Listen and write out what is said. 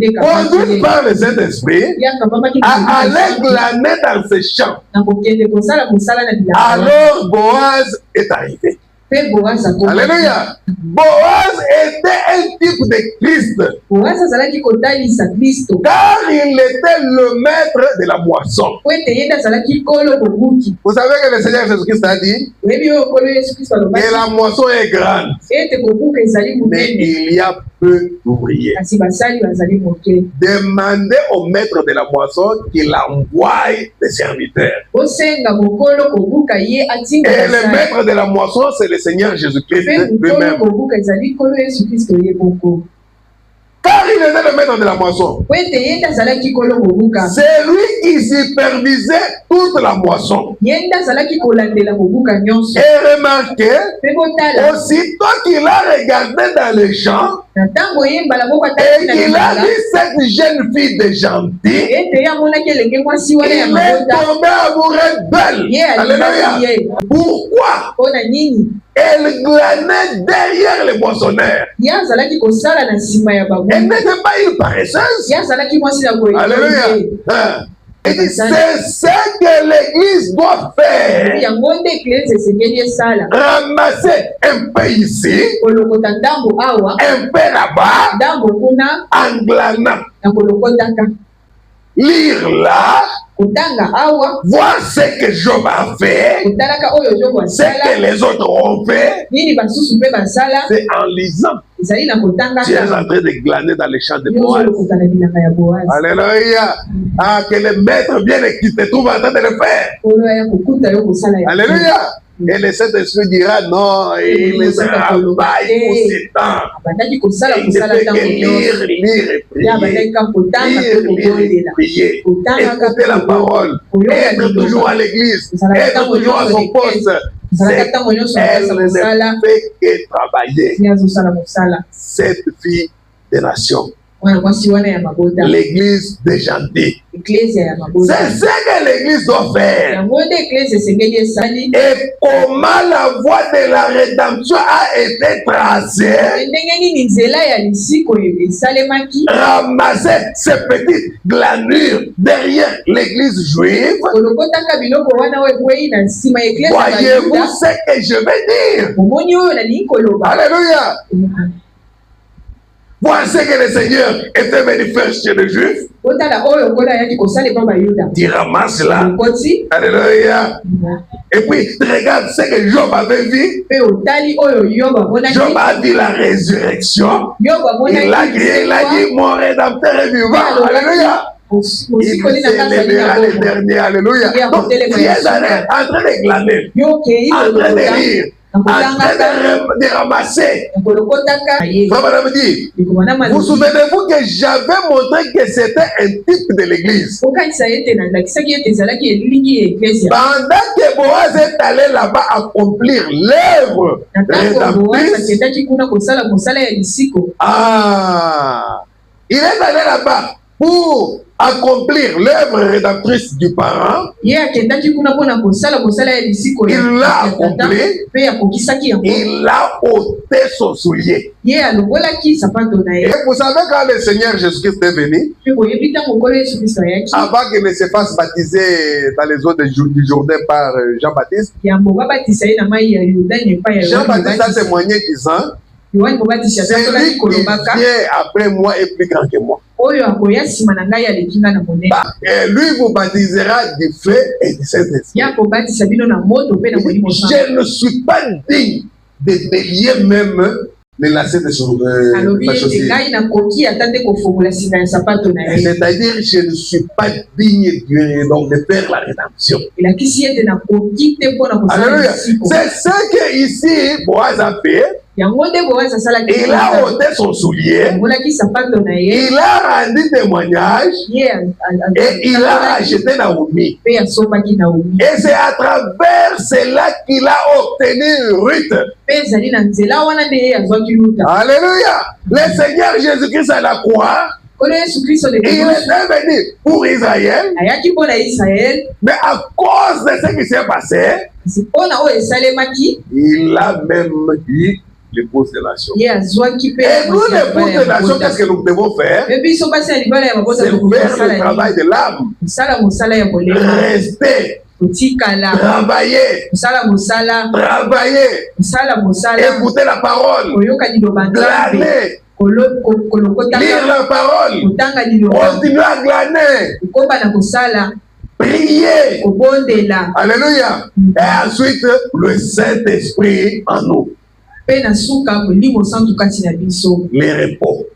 conduite par le Saint-Esprit, à aller glaner dans ses champs. Alors Boaz est arrivé. Alléluia. Boaz était un type de Christ. Car il était le maître de la moisson. Vous savez que le Seigneur Jésus-Christ a dit que la moisson est grande, mais il y a peu d'ouvriers. Demandez au maître de la moisson qu'il envoie des serviteurs. Et le maître de la moisson, c'est le Seigneur Jésus-Christ lui-même. Car il était le maître de la moisson. C'est lui qui supervisait toute la moisson. Et remarquez, aussitôt qu'il a regardé dans les champs, et qu'il a vu cette jeune fille de gentille, il est tombé amoureux d'elle. Alléluia. Pourquoi? Elle glanait derrière les moissonneurs. Elle n'était pas une paresseuse. Alléluia. Il dit, c'est ce que l'Église doit faire. Ramasser un peu ici, un peu là-bas, en glanant. Lire là, voir ce que Job a fait, ce que les autres ont fait. C'est en lisant. Tu es en train de glaner dans les champs de Boaz. Alléluia. Ah, que le maître vienne et qu'il te trouve en train de le faire. Alléluia. Et le Saint-Esprit dira non, il les travaille pour ses temps. Il ne fait que lire et prier. Écouter la parole. Être toujours à l'église. Être toujours à son poste. Elle ne fait que travailler. Cette fille des nations. L'église des gentils. C'est ce que l'église doit faire. Et comment la voie de la rédemption a été tracée. Ramasser ces petites glanures derrière l'église juive. Voyez-vous ce que je veux dire? Alléluia. Voici ce que le Seigneur était venu faire chez les Juifs. Tu ramasses là. Alléluia. Et puis, regarde ce que Job avait vu. Job a vu la résurrection. Il a crié, il a dit, mon rédempteur est vivant. Alléluia. Il s'élèvera les derniers. Alléluia. Donc, tu es en train de glaner, en train de lire, en train de ramasser. Madame dit, vous souvenez-vous que j'avais montré que c'était un type de l'église. Pendant que Boaz est allé là-bas accomplir l'œuvre rédemptrice, il est allé là-bas pour accomplir l'œuvre rédemptrice du parent. Il l'a accompli. Il a ôté son soulier. Et vous savez quand le Seigneur Jésus-Christ est venu, avant qu'il ne se fasse baptiser dans les eaux du Jourdain par Jean-Baptiste, Jean-Baptiste a témoigné disant, celui qui vient après moi est plus grand que moi. Et lui vous baptisera du feu et du Saint-Esprit. Je ne suis pas digne de délier même les lacets de sa chaussure. C'est-à-dire, je ne suis pas digne de faire la rédemption. Alléluia. C'est ce que ici Boaz a fait. Il a ôté son soulier, il a rendu témoignage et il a racheté Naomi. Et c'est à travers cela qu'il a obtenu Ruth. Alléluia. Le Seigneur Jésus-Christ à la croix, il est venu pour Israël, mais à cause de ce qui s'est passé, il a même dit l'épouse des nations. Et nous, l'épouse des nations, qu'est-ce que nous devons faire? C'est faire le travail de l'âme. Rester. Travailler. Écouter la parole. Glaner. Lire la parole. Continuer à glaner. Prier. Alléluia. Et ensuite, le Saint-Esprit en nous. Les repos.